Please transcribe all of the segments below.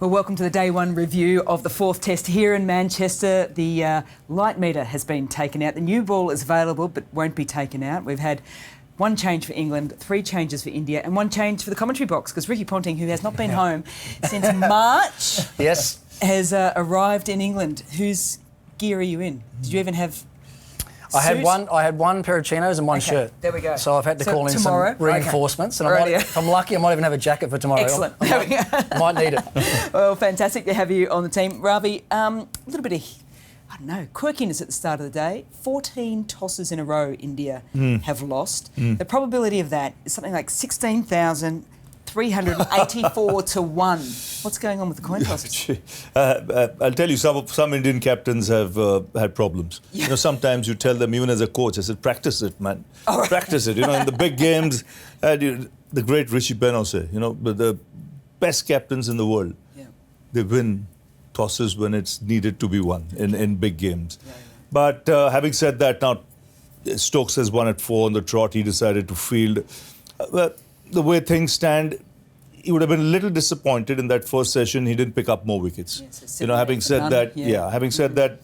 Well, welcome to the day one review of the fourth test here in Manchester. The light meter has been taken out. The new ball is available but won't be taken out. We've had one change for England, 3 changes for India and 1 change for the commentary box because Ricky Ponting, who has not been home since March, has arrived in England. Whose gear are you in? Did you even have... I had one pair of chinos and one shirt. There we go. So I've had to call in some reinforcements. And if I'm lucky, I might even have a jacket for tomorrow. Excellent. I might need it. Well, fantastic to have you on the team. Ravi, a little bit of, I don't know, quirkiness at the start of the day. 14 tosses in a row India have lost. The probability of that is something like 16,384 to 1. What's going on with the coin tosses? I'll tell you, some Indian captains have had problems. Yeah. You know, sometimes you tell them, even as a coach, I said, practice it, man. Oh, right. Practice it. You know, in the big games, the great Rishabh Pant said, you know, the best captains in the world, they win tosses when it's needed to be won in big games. Yeah, yeah. But having said that, now Stokes has won at 4 on the trot. He decided to field. The way things stand, he would have been a little disappointed in that first session. He didn't pick up more wickets. Yes, you know, having said that,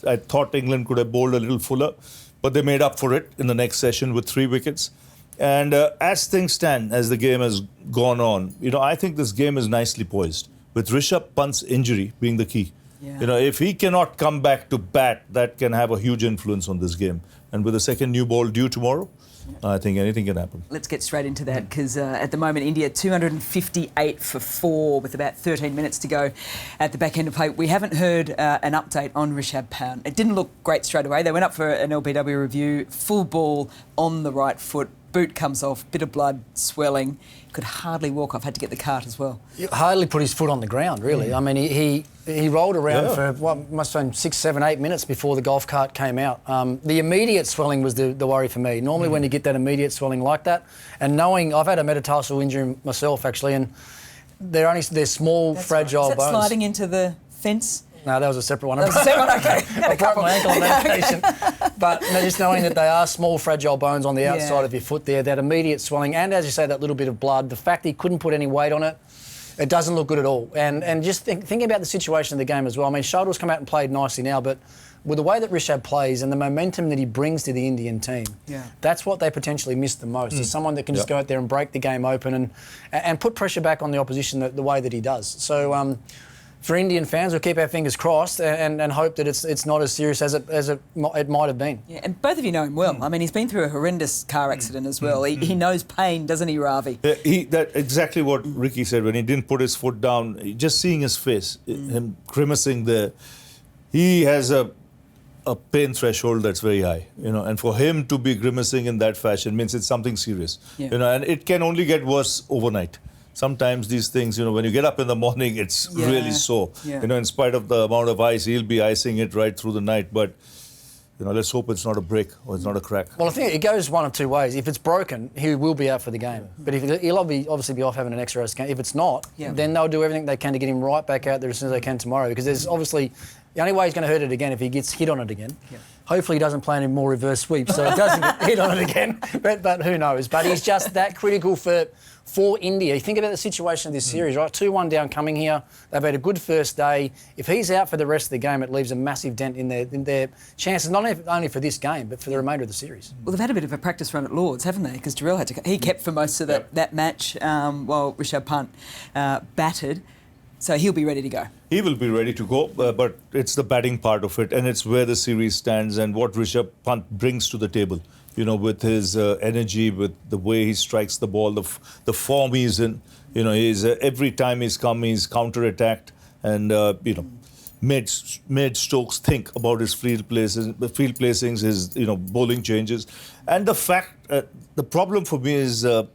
I thought England could have bowled a little fuller, but they made up for it in the next session with 3 wickets. And as things stand, as the game has gone on, you know, I think this game is nicely poised, with Rishabh Pant's injury being the key. Yeah. You know, if he cannot come back to bat, that can have a huge influence on this game. And with the second new ball due tomorrow, I think anything can happen. Let's get straight into that because at the moment India 258 for 4 with about 13 minutes to go at the back end of play. We haven't heard an update on Rishabh Pant. It didn't look great straight away. They went up for an LBW review, full ball on the right foot, boot comes off, bit of blood, swelling. Could hardly walk off, had to get the cart as well. He hardly put his foot on the ground, really. I mean, he rolled around for, what, must have been 6, 7, 8 minutes before the golf cart came out. The immediate swelling was the worry for me. Normally when you get that immediate swelling like that, and knowing, I've had a metatarsal injury myself, actually, and they're small, fragile bones. Is that sliding into the fence? No, that was a separate one. That was a separate one, okay. I broke my ankle on that occasion. But just knowing that they are small, fragile bones on the outside of your foot there, that immediate swelling, and as you say, that little bit of blood, the fact that he couldn't put any weight on it, it doesn't look good at all. And just thinking about the situation of the game as well. I mean, Shadul's come out and played nicely now, but with the way that Rishabh plays and the momentum that he brings to the Indian team, that's what they potentially miss the most, is someone that can just go out there and break the game open and put pressure back on the opposition the way that he does. So, for Indian fans, we'll keep our fingers crossed and hope that it's not as serious as it might have been. Yeah, and both of you know him well. I mean, he's been through a horrendous car accident as well. He knows pain, doesn't he, Ravi? That exactly what Ricky said when he didn't put his foot down. Just seeing his face, him grimacing there, he has a pain threshold that's very high, you know. And for him to be grimacing in that fashion means it's something serious, you know. And it can only get worse overnight. Sometimes these things, you know, when you get up in the morning, it's really sore. Yeah. You know, in spite of the amount of ice, he'll be icing it right through the night. But, you know, let's hope it's not a break or it's not a crack. Well, I think it goes one of 2 ways. If it's broken, he will be out for the game. But he'll obviously be off having an extra rest game. If it's not, then they'll do everything they can to get him right back out there as soon as they can tomorrow. Because there's obviously... The only way he's going to hurt it again if he gets hit on it again. Yeah. Hopefully he doesn't play any more reverse sweeps so he doesn't get hit on it again. But who knows? But he's just that critical for India. You think about the situation of this series, right? 2-1 down coming here. They've had a good first day. If he's out for the rest of the game, it leaves a massive dent in their chances, not only for this game, but for the remainder of the series. Well, they've had a bit of a practice run at Lords, haven't they? Because Durrell he kept for most of that match while Rishabh Pant batted. So he'll be ready to go. He will be ready to go, but it's the batting part of it, and it's where the series stands and what Rishabh Pant brings to the table. You know, with his energy, with the way he strikes the ball, the form he's in. You know, every time he's come, he's counter-attacked and, you know, made Stokes think about his field placings, his, you know, bowling changes. And the fact, the problem for me is the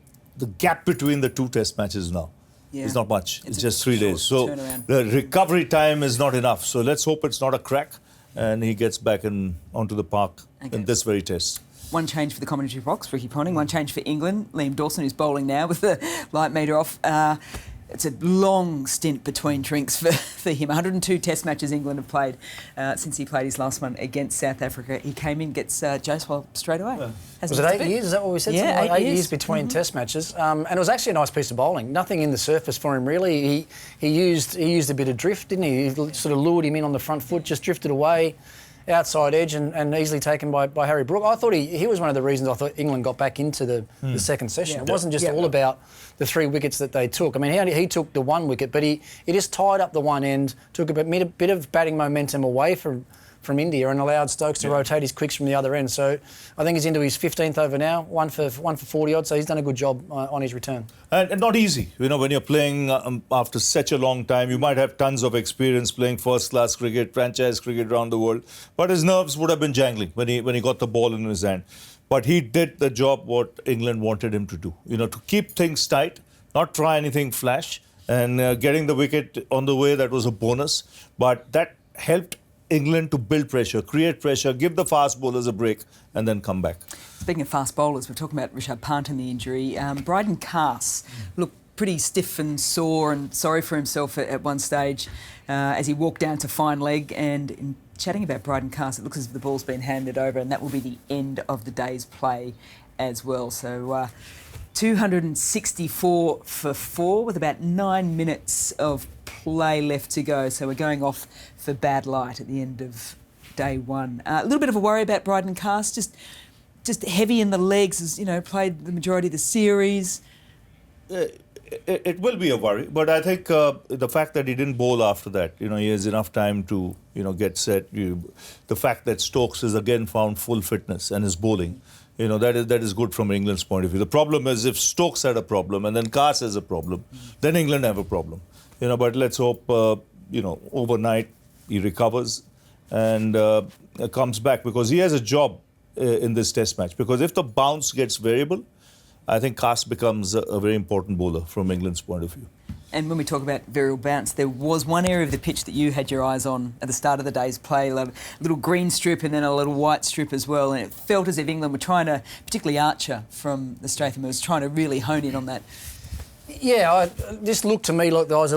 gap between the 2 test matches now. It's not much. It's just 3 days. So the recovery time is not enough. So let's hope it's not a crack and he gets back onto the park in this very test. 1 change for the commentary box, Ricky Ponting. 1 change for England. Liam Dawson, who's bowling now with the light meter off. It's a long stint between drinks for him. 102 Test matches England have played since he played his last one against South Africa. He came in, gets Joswell straight away. Yeah. Was it 8 years? Is that what we said? Yeah, like 8 years between Test matches. And it was actually a nice piece of bowling. Nothing in the surface for him really. He used a bit of drift, didn't he? He sort of lured him in on the front foot, just drifted away. Outside edge and easily taken by Harry Brook. I thought he was one of the reasons I thought England got back into the second session. It wasn't just all about the 3 wickets that they took. I mean, he took the 1 wicket, but he just tied up the one end, took a bit of batting momentum away from India and allowed Stokes to rotate his quicks from the other end. So I think he's into his 15th over now, one for 40 odd. So he's done a good job on his return. And not easy, when you're playing after such a long time. You might have tons of experience playing first-class cricket, franchise cricket around the world, but his nerves would have been jangling when he got the ball in his hand. But he did the job what England wanted him to do. To keep things tight, not try anything flash, and getting the wicket on the way, that was a bonus. But that helped England to build pressure, create pressure, give the fast bowlers a break, and then come back. Speaking of fast bowlers, we're talking about Rishabh Pant and the injury. Brydon Carse looked pretty stiff and sore and sorry for himself at one stage as he walked down to fine leg. And in chatting about Brydon Carse, it looks as if the ball's been handed over, and that will be the end of the day's play as well. So 264 for 4 with about 9 minutes of play left to go. So we're going off for bad light at the end of day 1. A little bit of a worry about Brydon Carse, just heavy in the legs, as played the majority of the series. It will be a worry, but I think the fact that he didn't bowl after that, he has enough time to, get set. The fact that Stokes has again found full fitness and is bowling, that is good from England's point of view. The problem is if Stokes had a problem and then Carse has a problem, then England have a problem. But let's hope, overnight he recovers and comes back, because he has a job in this Test match. Because if the bounce gets variable, I think Carse becomes a very important bowler from England's point of view. And when we talk about variable bounce, there was one area of the pitch that you had your eyes on at the start of the day's play, a little green strip and then a little white strip as well. And it felt as if England were trying to, particularly Archer from the Stratham, was trying to really hone in on that. Yeah, this looked to me like there was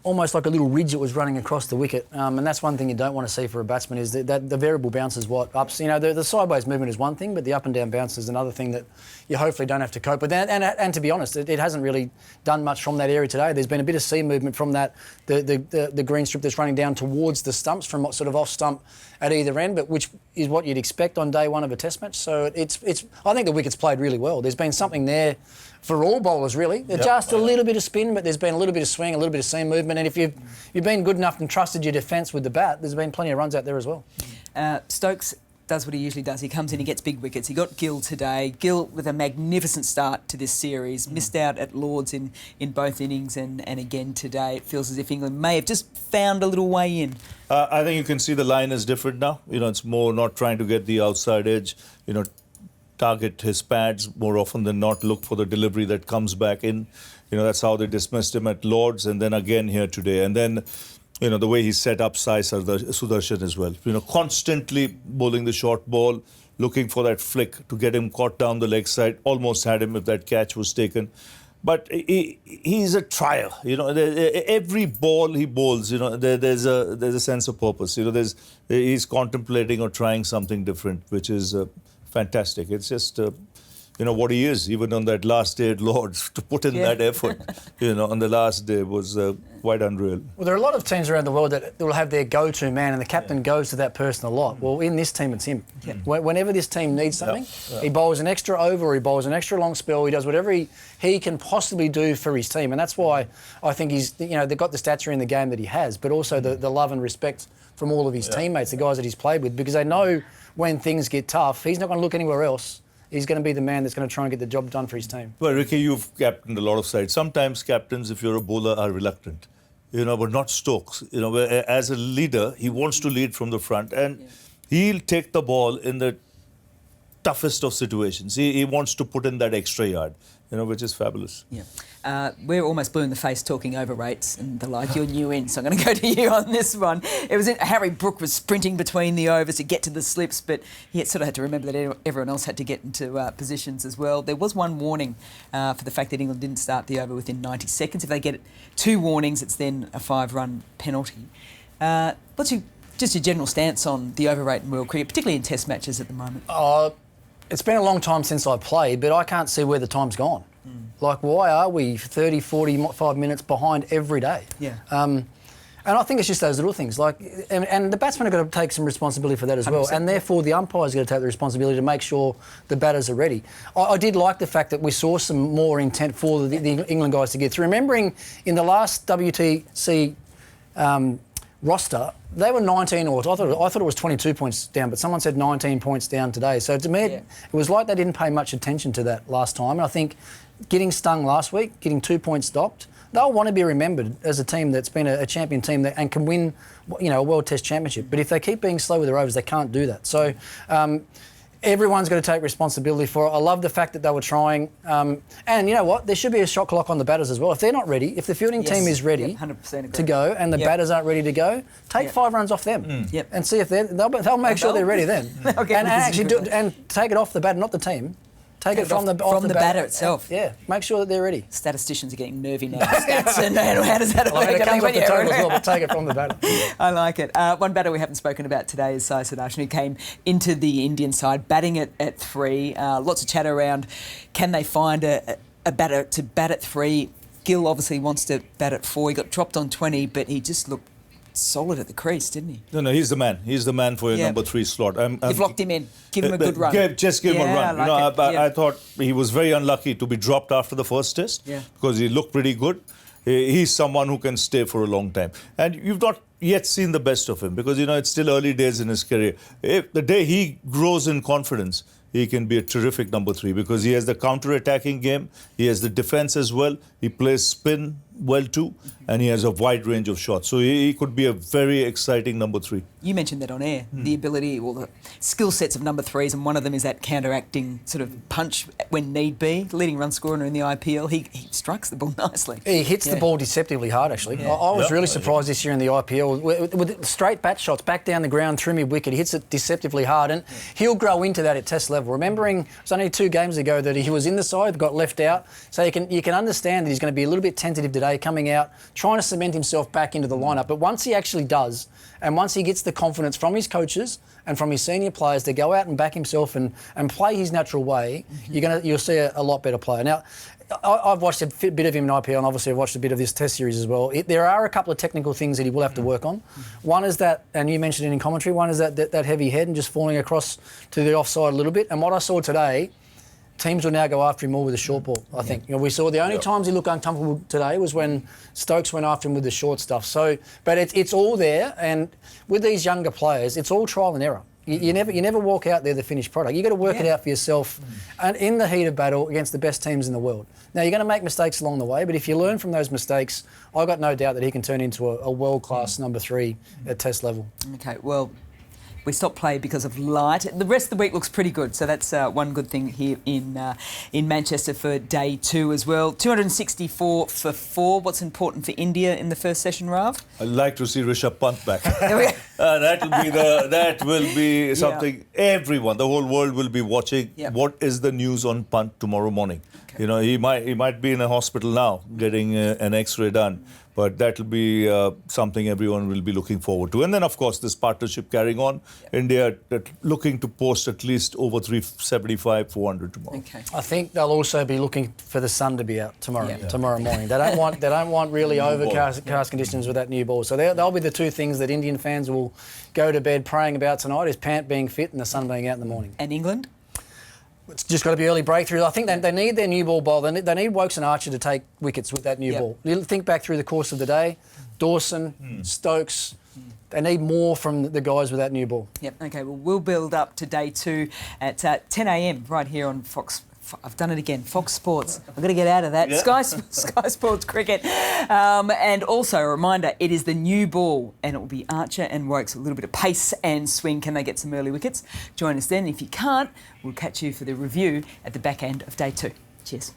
almost like a little ridge that was running across the wicket, and that's one thing you don't want to see for a batsman, is that the variable bounce is what ups. The sideways movement is one thing, but the up and down bounce is another thing that you hopefully don't have to cope with. And to be honest, it hasn't really done much from that area today. There's been a bit of sea movement from that the green strip that's running down towards the stumps from sort of off stump at either end, but which is what you'd expect on day 1 of a Test match. So it's. I think the wicket's played really well. There's been something there for all bowlers, really. Just a little bit of spin, but there's been a little bit of swing, a little bit of seam movement. And if you've been good enough and trusted your defence with the bat, there's been plenty of runs out there as well. Stokes does what he usually does. He comes in, he gets big wickets. He got Gill today. Gill with a magnificent start to this series. Missed out at Lords in both innings and again today. It feels as if England may have just found a little way in. I think you can see the line is different now. It's more not trying to get the outside edge, target his pads more often than not, look for the delivery that comes back in. That's how they dismissed him at Lords and then again here today. And then, the way he set up Sai Sudharsan as well. Constantly bowling the short ball, looking for that flick to get him caught down the leg side. Almost had him if that catch was taken. But he's a trier. Every ball he bowls, there's a sense of purpose. He's contemplating or trying something different, which is fantastic. It's just, what he is. Even on that last day at Lords, to put in that effort, on the last day was quite unreal. Well, there are a lot of teams around the world that will have their go-to man, and the captain goes to that person a lot. Well, in this team, it's him. Yeah. Whenever this team needs something, he bowls an extra over, or he bowls an extra long spell. He does whatever he can possibly do for his team, and that's why I think he's, they've got the stature in the game that he has, but also the love and respect from all of his teammates, the guys that he's played with, because they know when things get tough, he's not going to look anywhere else. He's going to be the man that's going to try and get the job done for his team. Well, Ricky, you've captained a lot of sides. Sometimes captains, if you're a bowler, are reluctant, but not Stokes. As a leader, he wants to lead from the front, and he'll take the ball in the toughest of situations. He wants to put in that extra yard, which is fabulous. Yeah. We're almost blue in the face talking over rates and the like. You're new in, so I'm going to go to you on this one. Harry Brook was sprinting between the overs to get to the slips, but he sort of had to remember that everyone else had to get into positions as well. There was one warning for the fact that England didn't start the over within 90 seconds. If they get 2 warnings, it's then a 5-run penalty. What's your general stance on the over rate in world cricket, particularly in Test matches at the moment? It's been a long time since I played, but I can't see where the time's gone. Like, why are we 30, 45 minutes behind every day? Yeah. And I think it's just those little things. Like, and the batsmen have got to take some responsibility for that as well. 100%. And therefore, the umpires got to take the responsibility to make sure the batters are ready. I did like the fact that we saw some more intent for the England guys to get through. Remembering in the last WTC roster, they were 19 or I thought it was 22 points down, but someone said 19 points down today. So to me, it was like they didn't pay much attention to that last time. And I think getting stung last week, getting 2 points stopped, they'll want to be remembered as a team that's been a champion team and can win, a World Test Championship. But if they keep being slow with their overs, they can't do that. So everyone's got to take responsibility for it. I love the fact that they were trying. And you know what? There should be a shot clock on the batters as well. If they're not ready, if the fielding team is ready 100% to go and the batters aren't ready to go, take 5 runs off them and see if they'll make sure they're ready then. And actually take it off the batter, not the team. Take it from the batter itself. Yeah, make sure that they're ready. Statisticians are getting nervy now. Stats and how does that affect? It comes off the total as well, but take it from the batter. I like it. One batter we haven't spoken about today is Sai Sudharsan, who came into the Indian side batting at 3. Lots of chatter around, can they find a batter to bat at 3? Gill obviously wants to bat at 4. He got dropped on 20, but he just looked solid at the crease, didn't he? No, he's the man. He's the man for your number 3 slot. You've locked him in. Give him a good run. Just give him a run. I thought he was very unlucky to be dropped after the first test because he looked pretty good. He's someone who can stay for a long time. And you've not yet seen the best of him because, it's still early days in his career. If the day he grows in confidence, he can be a terrific number 3 because he has the counter-attacking game, he has the defence as well, he plays spin well too, and he has a wide range of shots. So he could be a very exciting number 3. You mentioned that on air, the ability or the skill sets of number 3s, and one of them is that counteracting sort of punch when need be. The leading run scorer in the IPL, he strikes the ball nicely. He hits the ball deceptively hard, actually. I was really surprised this year in the IPL with straight bat shots back down the ground through mid-wicket. He hits it deceptively hard, and he'll grow into that at Test level. Remembering it was only 2 games ago that he was in the side, got left out, so you can understand that he's going to be a little bit tentative today, coming out, trying to cement himself back into the lineup. But once he actually does, and once he gets the confidence from his coaches and from his senior players to go out and back himself and play his natural way, you'll see a lot better player. Now, I've watched a bit of him in IPL, and obviously I've watched a bit of this Test series as well. There are a couple of technical things that he will have to work on. One is that, and you mentioned it in commentary, one is that heavy head and just falling across to the offside a little bit. And what I saw today, teams will now go after him more with a short ball, I think. We saw the only times he looked uncomfortable today was when Stokes went after him with the short stuff. So, but it's all there, and with these younger players, it's all trial and error. You never walk out there the finished product. You've got to work it out for yourself and in the heat of battle against the best teams in the world. Now, you're going to make mistakes along the way, but if you learn from those mistakes, I've got no doubt that he can turn into a world-class number 3 at Test level. Okay, well, we stopped play because of light. The rest of the week looks pretty good, so that's one good thing here in Manchester for day 2 as well. 264 for 4. What's important for India in the first session, Rav? I'd like to see Rishabh Pant back. That will be something everyone, the whole world will be watching. What is the news on Pant tomorrow morning? Okay. He might be in a hospital now getting an X-ray done. But that'll be something everyone will be looking forward to. And then, of course, this partnership carrying on. India looking to post at least over 375, 400 tomorrow. Okay. I think they'll also be looking for the sun to be out tomorrow morning. They don't want really overcast conditions with that new ball. So they'll be the 2 things that Indian fans will go to bed praying about tonight: is Pant being fit and the sun being out in the morning. And England? It's just got to be early breakthroughs. I think they need their new ball bowler. They need Wokes and Archer to take wickets with that new ball. You think back through the course of the day, Dawson, Stokes, they need more from the guys with that new ball. Yep, OK, well, we'll build up to day 2 at 10 a.m. right here on Fox I've done it again. Fox Sports. I've got to get out of that. Yeah. Sky Sports Cricket. And also a reminder, it is the new ball, and it will be Archer and Wokes, a little bit of pace and swing. Can they get some early wickets? Join us then. If you can't, we'll catch you for the review at the back end of day 2. Cheers.